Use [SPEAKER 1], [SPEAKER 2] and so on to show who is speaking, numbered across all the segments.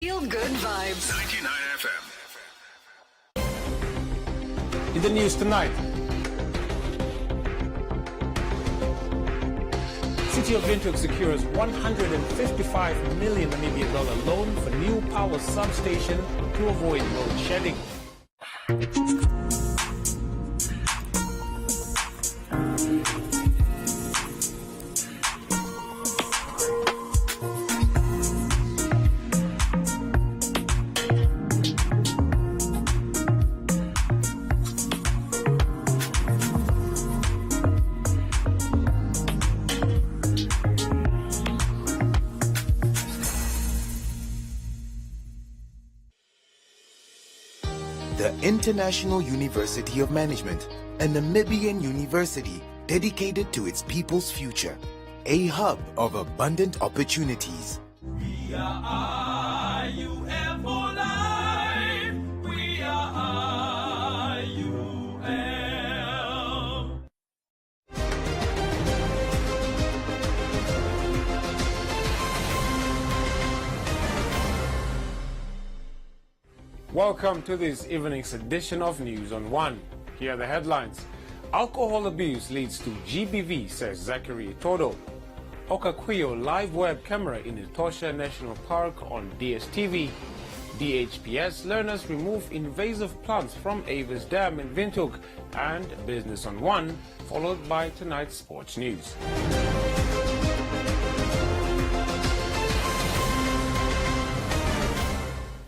[SPEAKER 1] Feel good vibes.
[SPEAKER 2] 99 FM.
[SPEAKER 3] In the news tonight, City of Windhoek secures 155 million Namibian dollar loan for new power substation to avoid load shedding.
[SPEAKER 4] The International University of Management, a Namibian university dedicated to its people's future, a hub of abundant opportunities.
[SPEAKER 5] We are IUM for life. We are IUM.
[SPEAKER 3] Welcome to this evening's edition of News on One. Here are the headlines. Alcohol abuse leads to GBV, says Zachary Todo. Okakwio live web camera in Etosha National Park on DSTV. DHPS learners remove invasive plants from Avis Dam in Windhoek. And Business on One, followed by tonight's sports news.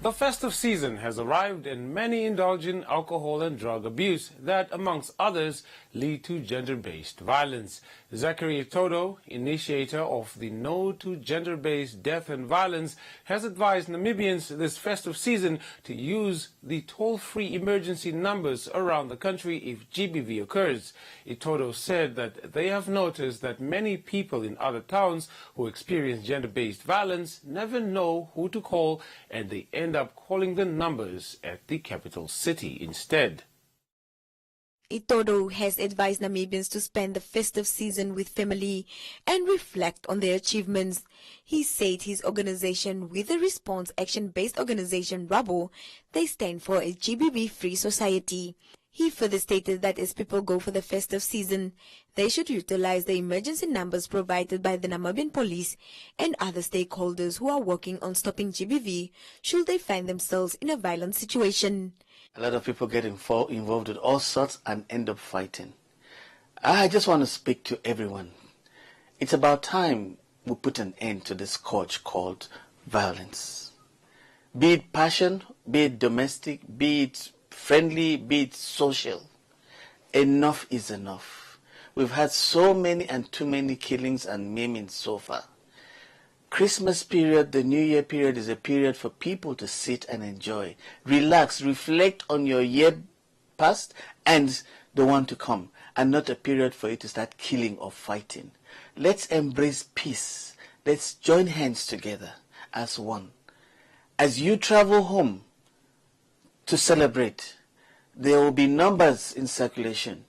[SPEAKER 3] The festive season has arrived and many indulge in alcohol and drug abuse that, amongst others, lead to gender-based violence. Zachary Todo, initiator of the No to Gender-Based Death and Violence, has advised Namibians this festive season to use the toll-free emergency numbers around the country if GBV occurs. Itodo said that they have noticed that many people in other towns who experience gender-based violence never know who to call, and they end up calling the numbers at the capital city instead.
[SPEAKER 6] Itodo has advised Namibians to spend the festive season with family and reflect on their achievements. He said his organization, with the response action-based organization Rabo, they stand for a GBV-free society. He further stated that as people go for the festive season, they should utilize the emergency numbers provided by the Namibian police and other stakeholders who are working on stopping GBV should they find themselves in a violent situation.
[SPEAKER 7] A lot of people get involved with all sorts and end up fighting. I just want to speak to everyone. It's about time we put an end to this scourge called violence. Be it passion, be it domestic, be it friendly, be it social. Enough is enough. We've had so many and too many killings and maiming so far. Christmas period, the New Year period is a period for people to sit and enjoy, relax, reflect on your year past and the one to come, and not a period for you to start killing or fighting. Let's embrace peace. Let's join hands together as one. As you travel home to celebrate, there will be numbers in circulation.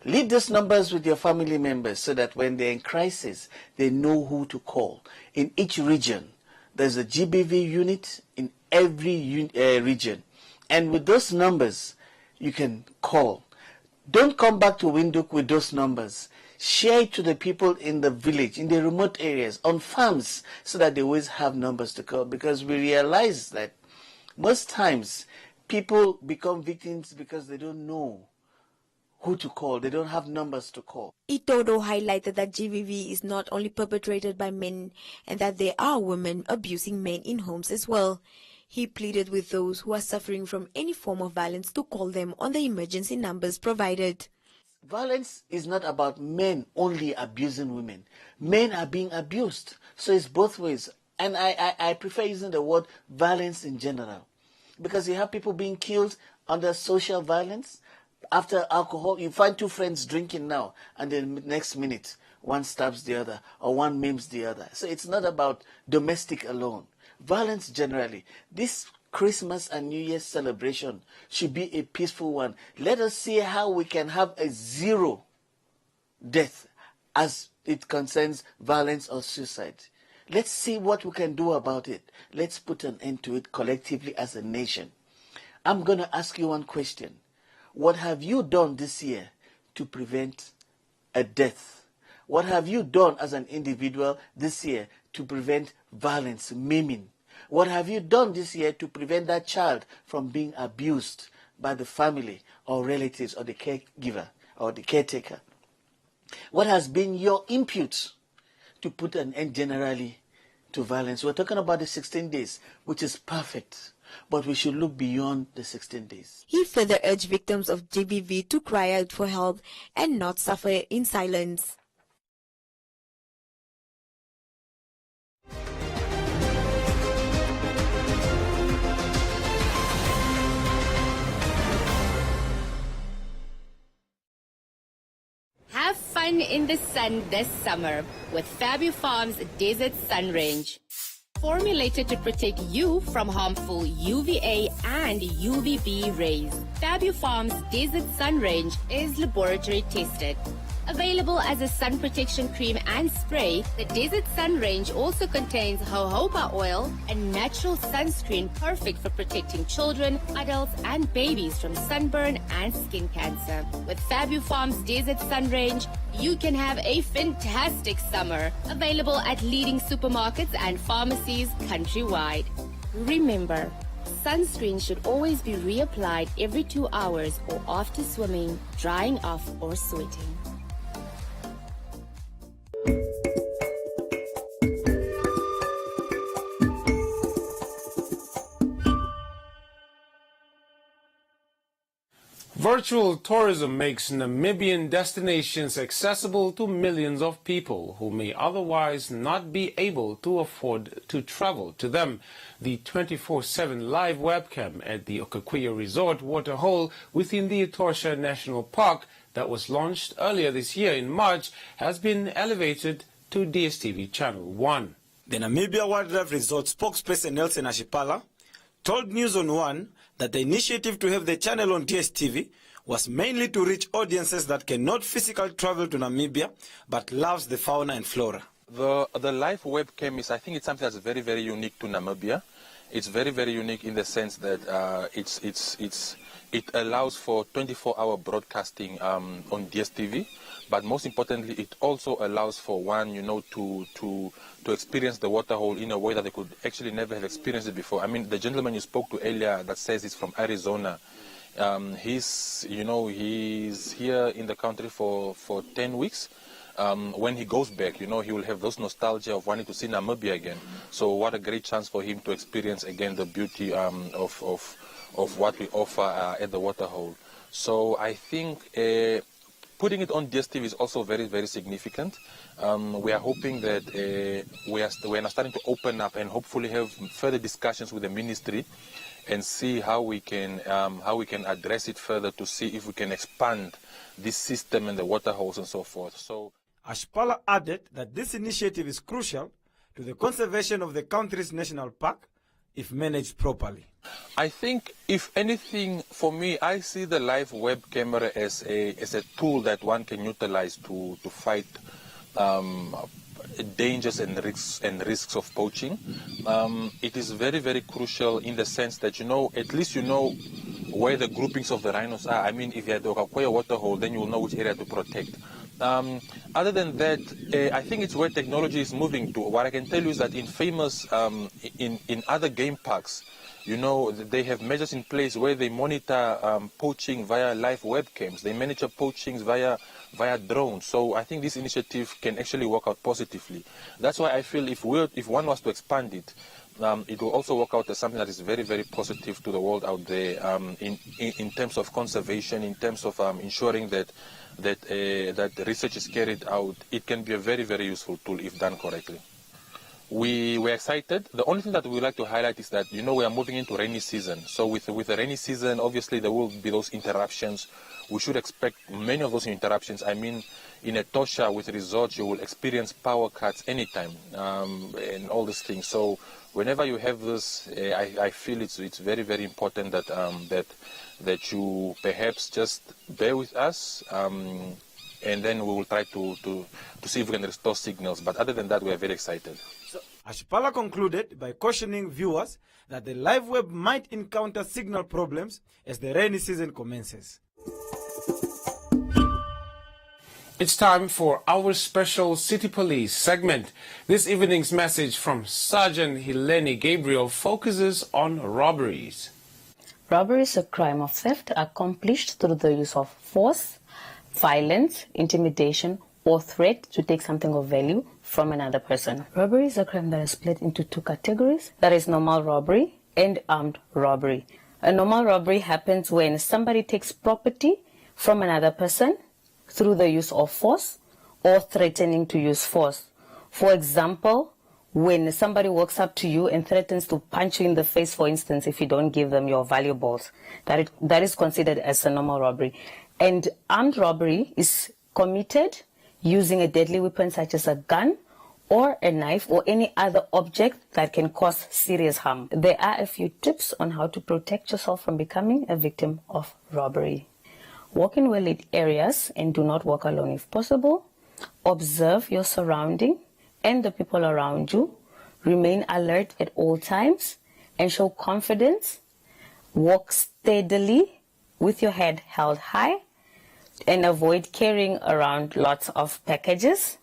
[SPEAKER 7] Leave those numbers with your family members so that when they're in crisis, they know who to call. In each region, there's a GBV unit in every region. And with those numbers, you can call. Don't come back to Windhoek with those numbers. Share it to the people in the village, in the remote areas, on farms, so that they always have numbers to call. Because we realize that most times, people become victims because they don't know who to call. They don't have numbers to call.
[SPEAKER 6] Itodo highlighted that GBV is not only perpetrated by men and that there are women abusing men in homes as well. He pleaded with those who are suffering from any form of violence to call them on the emergency numbers provided.
[SPEAKER 7] Violence is not about men only abusing women. Men are being abused. So it's both ways. And I prefer using the word violence in general. Because you have people being killed under social violence. After alcohol, you find two friends drinking now, and then next minute, one stabs the other, or one maims the other. So it's not about domestic alone. Violence generally. This Christmas and New Year's celebration should be a peaceful one. Let us see how we can have a zero death as it concerns violence or suicide. Let's see what we can do about it. Let's put an end to it collectively as a nation. I'm going to ask you one question. What have you done this year to prevent a death? What have you done as an individual this year to prevent violence, maiming? What have you done this year to prevent that child from being abused by the family or relatives or the caregiver or the caretaker? What has been your input to put an end generally to violence? We're talking about the 16 days, which is perfect, but we should look beyond the 16 days.
[SPEAKER 6] He further urged victims of GBV to cry out for help and not suffer in silence.
[SPEAKER 1] Have fun in the sun this summer with Fabu Farms Desert Sun Range. Formulated to protect you from harmful UVA and UVB rays, Fabu Farms Desert Sun Range is laboratory tested. Available as a sun protection cream and spray, the Desert Sun Range also contains jojoba oil, a natural sunscreen perfect for protecting children, adults, and babies from sunburn and skin cancer. With Fabu Farms Desert Sun Range, you can have a fantastic summer. Available at leading supermarkets and pharmacies countrywide. Remember, sunscreen should always be reapplied every 2 hours or after swimming, drying off, or sweating.
[SPEAKER 3] Virtual tourism makes Namibian destinations accessible to millions of people who may otherwise not be able to afford to travel to them. The 24/7 live webcam at the Okakwiya Resort Waterhole within the Etosha National Park that was launched earlier this year in March has been elevated to DSTV Channel 1.
[SPEAKER 2] The Namibia Wildlife Resort spokesperson Nelson Ashipala told News on One that the initiative to have the channel on DSTV was mainly to reach audiences that cannot physically travel to Namibia but loves the fauna and flora.
[SPEAKER 8] The live webcam is, I think it's something that's very, very unique to Namibia. It's very, very unique in the sense that it allows for 24-hour broadcasting on DSTV, but most importantly, it also allows for one, to experience the waterhole in a way that they could actually never have experienced it before. I mean, the gentleman you spoke to earlier that says he's from Arizona, he's here in the country for 10 weeks. When he goes back, he will have those nostalgia of wanting to see Namibia again. So what a great chance for him to experience again the beauty of what we offer at the waterhole. So I think putting it on DSTV is also very, very significant. We are hoping that we are now starting to open up and hopefully have further discussions with the ministry and see how we can address it further to see if we can expand this system and the waterholes and so forth. So
[SPEAKER 2] Ashpala added that this initiative is crucial to the conservation of the country's national park if managed properly.
[SPEAKER 8] I think, if anything, for me, I see the live web camera as a tool that one can utilize to fight dangers and risks of poaching. It is very, very crucial in the sense that at least where the groupings of the rhinos are. I mean, if you're at the Okakwiya waterhole, then you will know which area to protect. Other than that, I think it's where technology is moving to. What I can tell you is that in other game parks, they have measures in place where they monitor poaching via live webcams. They monitor poachings via drones. So I think this initiative can actually work out positively. That's why I feel if one was to expand it, it will also work out as something that is very, very positive to the world out there in terms of conservation, in terms of ensuring that research is carried out. It can be a very, very useful tool if done correctly. We were excited. The only thing that we would like to highlight is that, we are moving into rainy season. So with the rainy season, obviously there will be those interruptions. We should expect many of those interruptions. I mean, in Etosha with resorts, you will experience power cuts anytime and all these things. So whenever you have this, I feel it's very, very important that you perhaps just bear with us, and then we will try to see if we can restore signals. But other than that, we are very excited.
[SPEAKER 2] Ashipala concluded by cautioning viewers that the live web might encounter signal problems as the rainy season commences.
[SPEAKER 3] It's time for our special City Police segment. This evening's message from Sergeant Helene Gabriel focuses on robberies.
[SPEAKER 9] Robbery is a crime of theft accomplished through the use of force, violence, intimidation, or threat to take something of value from another person. Robbery is a crime that is split into two categories. That is normal robbery and armed robbery. A normal robbery happens when somebody takes property from another person through the use of force or threatening to use force. For example, when somebody walks up to you and threatens to punch you in the face, for instance, if you don't give them your valuables, that is considered as a normal robbery. And armed robbery is committed using a deadly weapon such as a gun or a knife or any other object that can cause serious harm. There are a few tips on how to protect yourself from becoming a victim of robbery. Walk in well-lit areas and do not walk alone if possible. Observe your surrounding and the people around you. Remain alert at all times and show confidence. Walk steadily with your head held high and avoid carrying around lots of packages.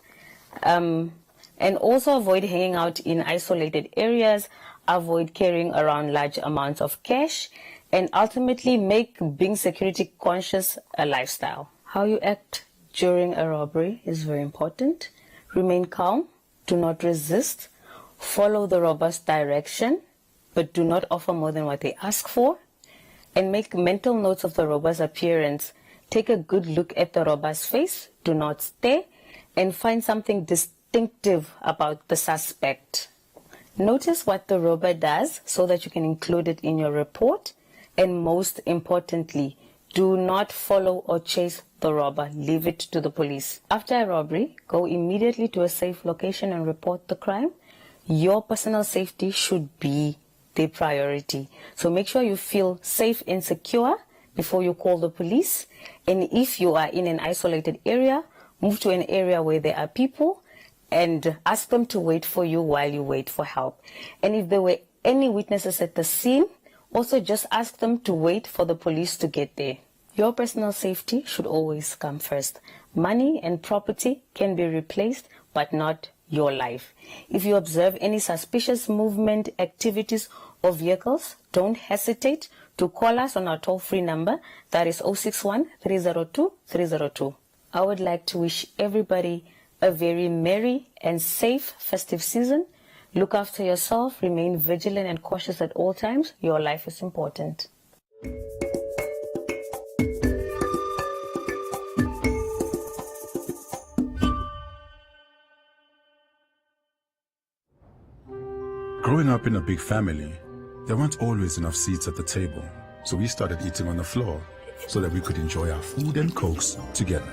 [SPEAKER 9] And also avoid hanging out in isolated areas. Avoid carrying around large amounts of cash. And ultimately make being security conscious a lifestyle. How you act during a robbery is very important. Remain calm, do not resist, follow the robber's direction, but do not offer more than what they ask for, and make mental notes of the robber's appearance. Take a good look at the robber's face, do not stare, and find something distinctive about the suspect. Notice what the robber does so that you can include it in your report. And most importantly, do not follow or chase the robber. Leave it to the police. After a robbery, go immediately to a safe location and report the crime. Your personal safety should be the priority. So make sure you feel safe and secure before you call the police. And if you are in an isolated area, move to an area where there are people and ask them to wait for you while you wait for help. And if there were any witnesses at the scene, also just ask them to wait for the police to get there. Your personal safety should always come first. Money and property can be replaced, but not your life. If you observe any suspicious movement, activities, or vehicles, don't hesitate to call us on our toll-free number, that is 061 302 302. I would like to wish everybody a very merry and safe festive season. Look after yourself, remain vigilant and cautious at all times. Your life is important.
[SPEAKER 10] Growing up in a big family, there weren't always enough seats at the table, so we started eating on the floor so that we could enjoy our food and cokes together.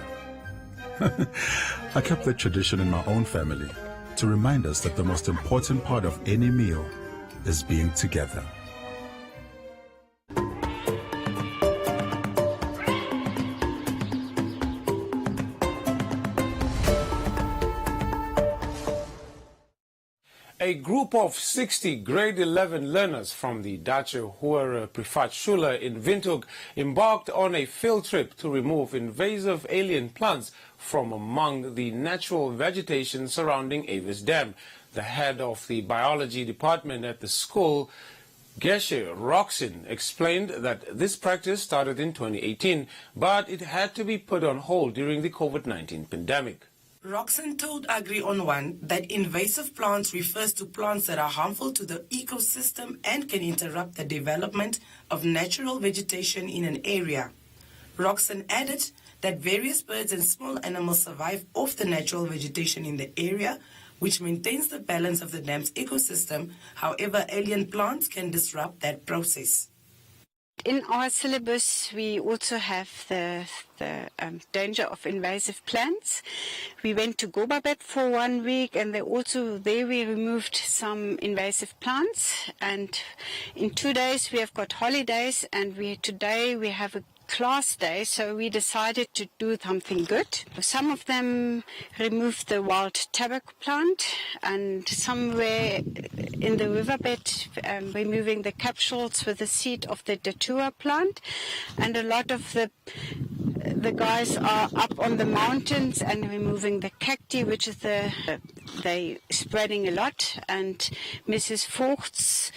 [SPEAKER 10] I kept that tradition in my own family to remind us that the most important part of any meal is being together.
[SPEAKER 3] A group of 60 grade 11 learners from the Dutch Hoër Privaatschule in Windhoek embarked on a field trip to remove invasive alien plants from among the natural vegetation surrounding Avis Dam. The head of the biology department at the school, Geshe Roxin, explained that this practice started in 2018, but it had to be put on hold during the COVID-19 pandemic.
[SPEAKER 11] Roxon told Agri on One that invasive plants refers to plants that are harmful to the ecosystem and can interrupt the development of natural vegetation in an area. Roxon added that various birds and small animals survive off the natural vegetation in the area, which maintains the balance of the dam's ecosystem. However, alien plants can disrupt that process.
[SPEAKER 12] In our syllabus, we also have the danger of invasive plants. We went to Gobabet for 1 week, and there we removed some invasive plants. And in 2 days we have got holidays, and today we have a class day, so we decided to do something good. Some of them removed the wild tobacco plant, and some were in the riverbed removing the capsules with the seed of the datura plant, and a lot of the guys are up on the mountains and removing the cacti, which is they spreading a lot. And Mrs. Vogts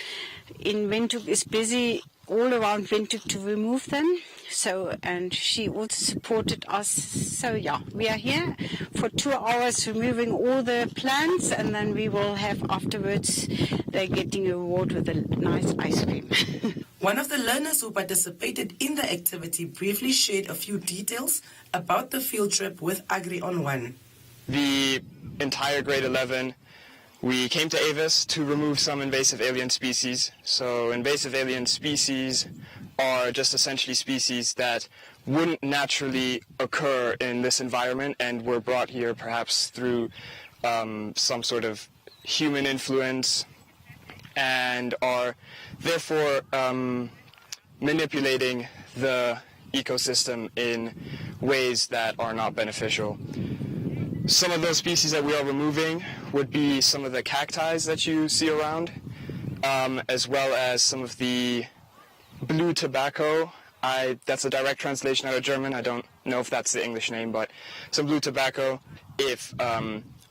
[SPEAKER 12] in Windhoek is busy all around Windhoek to remove them. So, and she also supported us. So yeah, we are here for 2 hours removing all the plants, and then we will have afterwards, they're getting a reward with a nice ice cream.
[SPEAKER 11] One of the learners who participated in the activity briefly shared a few details about the field trip with Agri on One.
[SPEAKER 13] The entire grade 11, we came to Avis to remove some invasive alien species. So invasive alien species are just essentially species that wouldn't naturally occur in this environment and were brought here perhaps through some sort of human influence, and are therefore manipulating the ecosystem in ways that are not beneficial. Some of those species that we are removing would be some of the cacti that you see around, as well as some of the blue tobacco. That's a direct translation out of German. I don't know if that's the English name, but some blue tobacco, if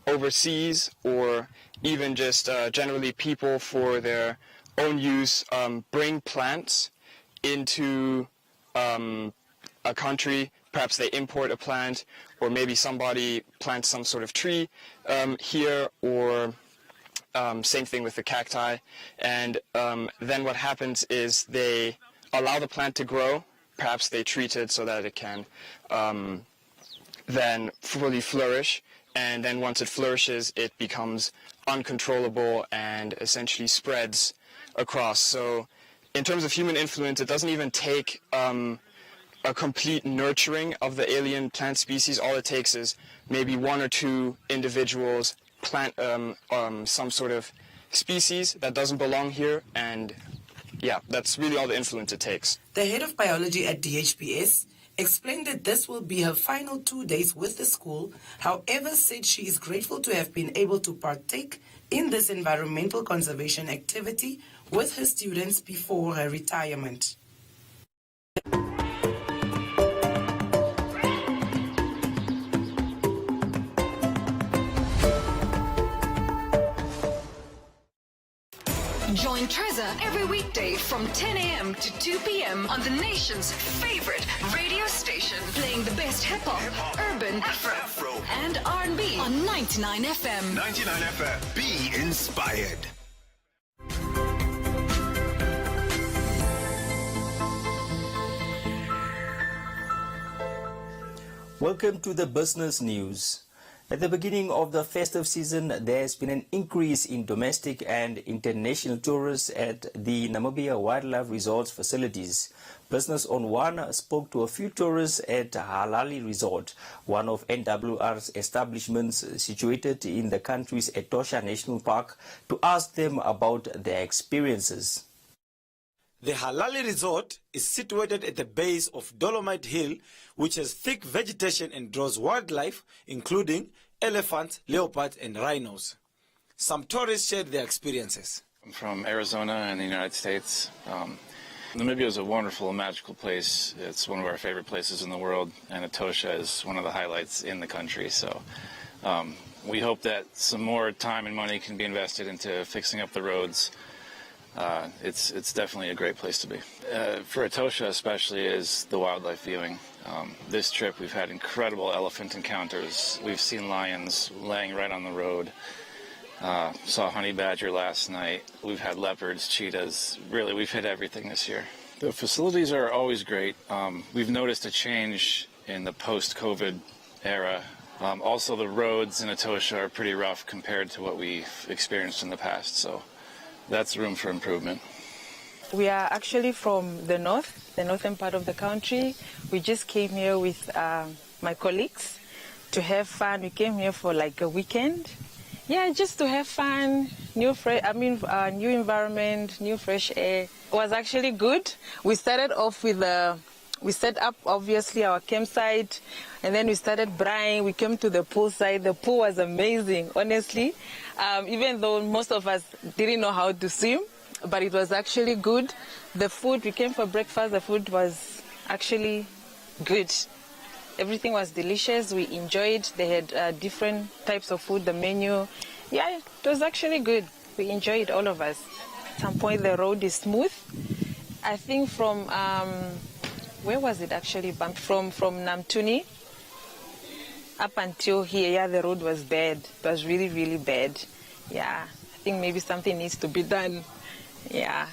[SPEAKER 13] overseas or even just generally people for their own use bring plants into a country, perhaps they import a plant, or maybe somebody plants some sort of tree here, or same thing with the cacti. And then what happens is they allow the plant to grow, perhaps they treat it so that it can then fully flourish, and then once it flourishes, it becomes uncontrollable and essentially spreads across. So in terms of human influence, it doesn't even take a complete nurturing of the alien plant species. All it takes is maybe 1 or 2 individuals plant some sort of species that doesn't belong here, and yeah, that's really all the influence it takes.
[SPEAKER 11] The head of biology at DHBS explained that this will be her final 2 days with the school, however said she is grateful to have been able to partake in this environmental conservation activity with her students before her retirement.
[SPEAKER 14] Join Trezor every weekday from 10 a.m. to 2 p.m. on the nation's favorite radio station, playing the best hip-hop, urban, Afro, and R&B on 99 FM.
[SPEAKER 15] 99 FM. Be inspired.
[SPEAKER 16] Welcome to the business news. At the beginning of the festive season, there has been an increase in domestic and international tourists at the Namibia Wildlife Resorts facilities. Business on One spoke to a few tourists at Halali Resort, one of NWR's establishments situated in the country's Etosha National Park, to ask them about their experiences.
[SPEAKER 2] The Halali Resort is situated at the base of Dolomite Hill, which has thick vegetation and draws wildlife, including elephants, leopards, and rhinos. Some tourists shared their experiences.
[SPEAKER 17] I'm from Arizona in the United States. Namibia is a wonderful and magical place. It's one of our favorite places in the world, and Etosha is one of the highlights in the country. So we hope that some more time and money can be invested into fixing up the roads. It's definitely a great place to be. For Etosha especially is the wildlife viewing. This trip we've had incredible elephant encounters. We've seen lions laying right on the road. Saw a honey badger last night. We've had leopards, cheetahs. Really, we've hit everything this year. The facilities are always great. We've noticed a change in the post-COVID era. Also, the roads in Etosha are pretty rough compared to what we've experienced in the past. So that's room for improvement.
[SPEAKER 18] We are actually from the northern part of the country. We just came here with my colleagues to have fun. We came here for like a weekend. Yeah, just to have fun, new environment, new fresh air. It was actually good. We started off with We set up, obviously, our campsite, and then we started braaiing. We came to the poolside. The pool was amazing, honestly. Even though most of us didn't know how to swim, but it was actually good. The food, we came for breakfast, the food was actually good. Everything was delicious. We enjoyed. They had different types of food, the menu. Yeah, it was actually good. We enjoyed, all of us. At some point, the road is smooth. I think from, where was it actually bumped? From Namtuni up until here, yeah, the road was bad. It was really, really bad. Yeah, I think maybe something needs to be done. Yeah.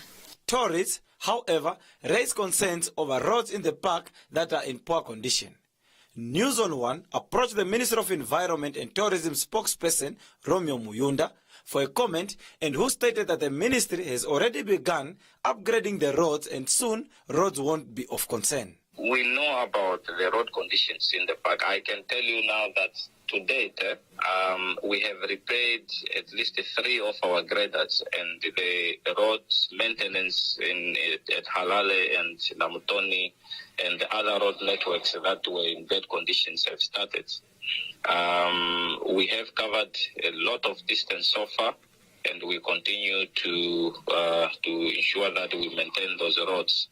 [SPEAKER 2] Tourists, however, raise concerns over roads in the park that are in poor condition. News on One approached the Minister of Environment and Tourism spokesperson, Romeo Muyunda, for a comment, and who stated that the ministry has already begun upgrading the roads and soon roads won't be of concern.
[SPEAKER 19] We know about the road conditions in the park. I can tell you now that to date, we have repaired at least 3 of our graders, and the road maintenance at Halale and Namutoni and the other road networks that were in bad conditions have started. We have covered a lot of distance so far, and we continue to ensure that we maintain those roads.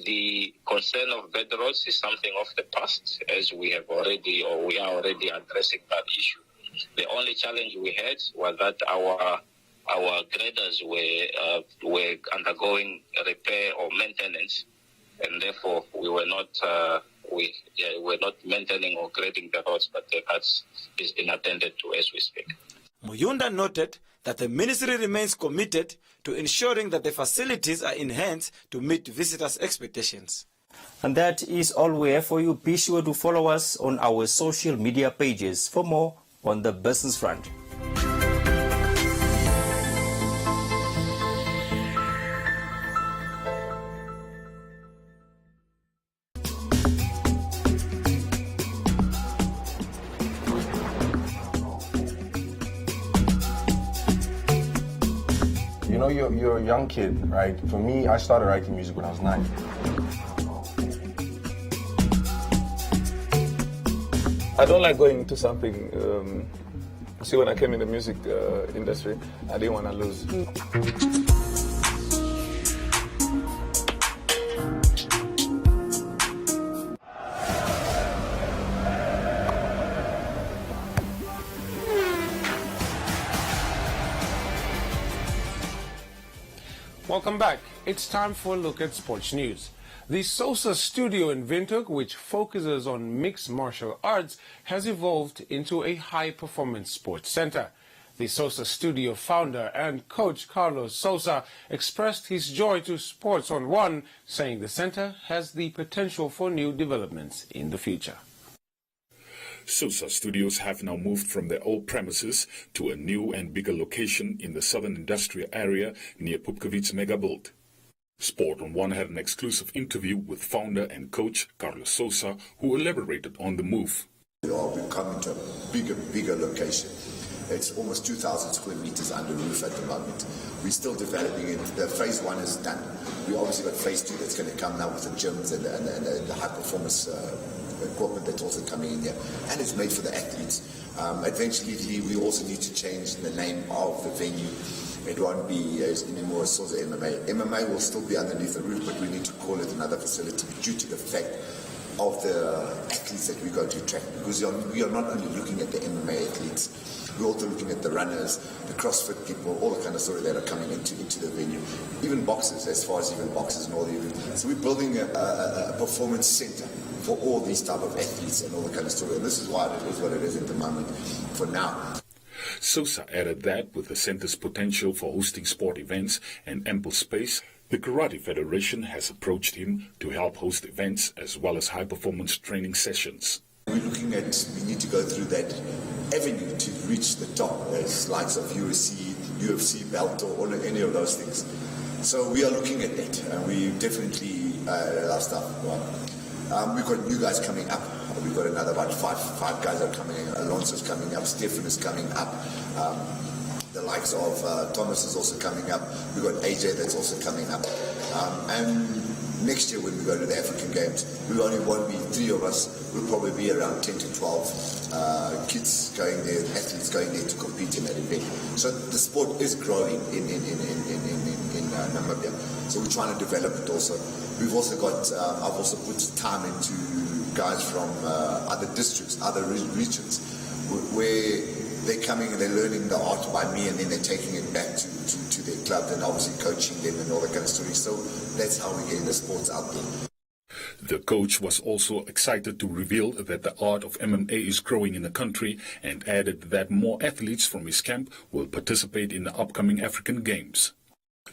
[SPEAKER 19] The concern of bad roads is something of the past, as we are already addressing that issue. The only challenge we had was that our graders were undergoing repair or maintenance, and therefore we were not maintaining or grading the roads, but that is being attended to as we speak.
[SPEAKER 2] Muyunda noted that the ministry remains committed to ensuring that the facilities are enhanced to meet visitors' expectations.
[SPEAKER 16] And that is all we have for you. Be sure to follow us on our social media pages for more on the business front.
[SPEAKER 20] You know, you're a young kid, right? For me, I started writing music when I was 9.
[SPEAKER 21] I don't like going into something. See, when I came in the music industry, I didn't want to lose.
[SPEAKER 3] Welcome back. It's time for a look at sports news. The Sosa studio in Windhoek, which focuses on mixed martial arts, has evolved into a high-performance sports center. The Sosa studio founder and coach Carlos Sosa expressed his joy to Sports on One, saying the center has the potential for new developments in the future.
[SPEAKER 10] Sosa Studios have now moved from their old premises to a new and bigger location in the southern industrial area near Pupkewitz Megabuild. Sport on One had an exclusive interview with founder and coach Carlos Sosa, who elaborated on the move.
[SPEAKER 22] We've come into a bigger location. It's almost 2,000 square meters under roof at the moment. We're still developing it. The phase 1 is done. We obviously got phase 2 that's going to come now with the gyms and the high performance equipment that's also coming in there, and it's made for the athletes. Eventually, we also need to change the name of the venue. It won't be anymore Sosa MMA. MMA will still be underneath the roof, but we need to call it another facility due to the fact of the athletes that we're going to attract. Because we are not only looking at the MMA athletes, we're also looking at the runners, the CrossFit people, all the kind of story that are coming into the venue. Even boxers, as far as even boxers and all the. So we're building a performance center for all these type of athletes and all the kind of story. And this is why it is what it is at the moment for now.
[SPEAKER 10] Sosa added that with the center's potential for hosting sport events and ample space, the Karate Federation has approached him to help host events as well as high-performance training sessions.
[SPEAKER 22] We're looking at, we need to go through that avenue to reach the top, as likes of UFC, Bellator, or any of those things. So we are looking at that, and we definitely our stuff. We've got new guys coming up. We've got another about five guys are coming in. Alonso's coming up. Stefan is coming up. The likes of Thomas is also coming up. We've got AJ that's also coming up. And next year when we go to the African Games, we only won't be 3 of us. We'll probably be around 10 to 12 kids going there, athletes going there to compete in that event. So the sport is growing in Namibia. So we're trying to develop it also. We've also got, I've also put time into guys from other districts, other regions, where they're coming and they're learning the art by me, and then they're taking it back to their club and obviously coaching them and all that kind of story. So that's how we're getting the sports out there.
[SPEAKER 10] The coach was also excited to reveal that the art of MMA is growing in the country and added that more athletes from his camp will participate in the upcoming African Games.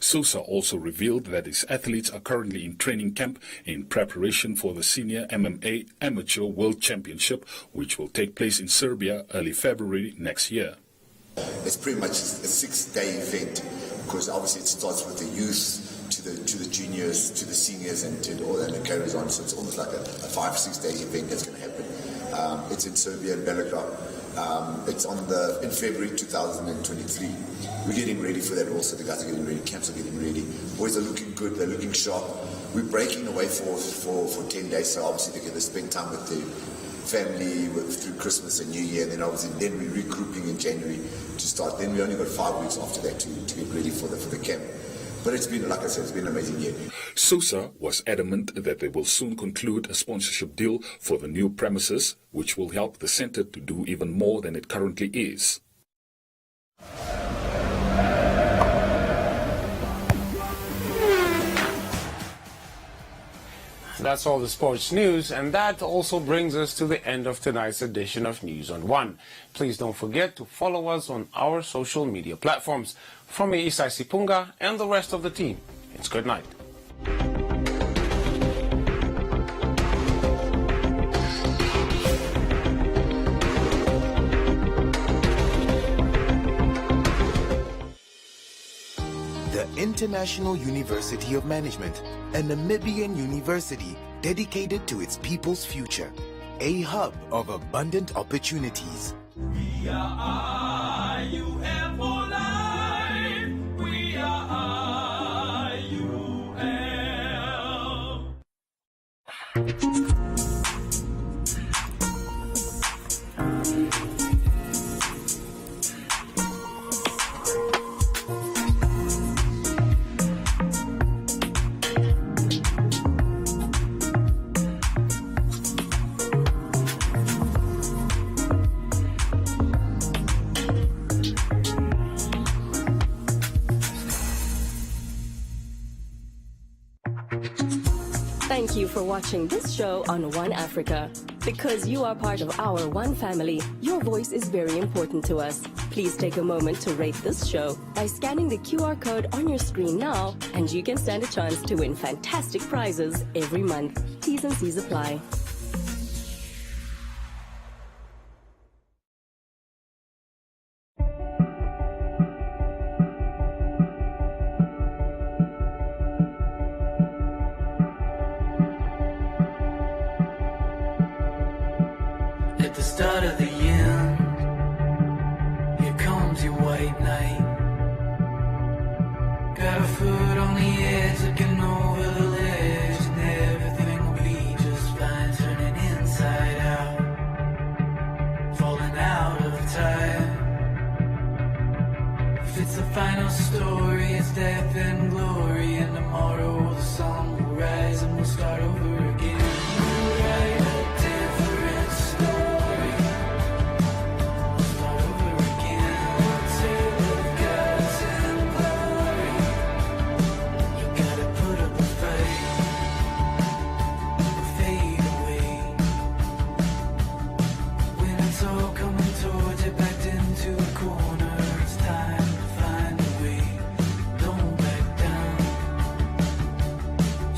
[SPEAKER 10] Sousa also revealed that his athletes are currently in training camp in preparation for the Senior MMA Amateur World Championship, which will take place in Serbia early February next year.
[SPEAKER 22] It's pretty much a 6-day event, because obviously it starts with the youth to the juniors, to the seniors, and to all that, and it carries on. So it's almost like a 5-6 day event that's going to happen. It's in Serbia, in Belgrade. It's in February 2023. We're getting ready for that also. The guys are getting ready, camps are getting ready. Boys are looking good, they're looking sharp. We're breaking away for 10 days, so obviously they're going to spend time with their family through Christmas and New Year, and then obviously then we're regrouping in January to start. Then we only got 5 weeks after that to get ready for the camp. But it's been, like I said, it's been an amazing year.
[SPEAKER 10] Sousa was adamant that they will soon conclude a sponsorship deal for the new premises, which will help the center to do even more than it currently is.
[SPEAKER 3] That's all the sports news, and that also brings us to the end of tonight's edition of News on One. Please don't forget to follow us on our social media platforms. From me, Isai Sipunga, and the rest of the team, it's good night.
[SPEAKER 15] The International University of Management, a Namibian university dedicated to its people's future, a hub of abundant opportunities.
[SPEAKER 4] We are IUM for life. We are IUM.
[SPEAKER 5] Thank you for watching this show on One Africa. Because you are part of our One family, your voice is very important to us. Please take a moment to rate this show by scanning the QR code on your screen now, and you can stand a chance to win fantastic prizes every month. T's and C's apply.
[SPEAKER 4] At the start of the year,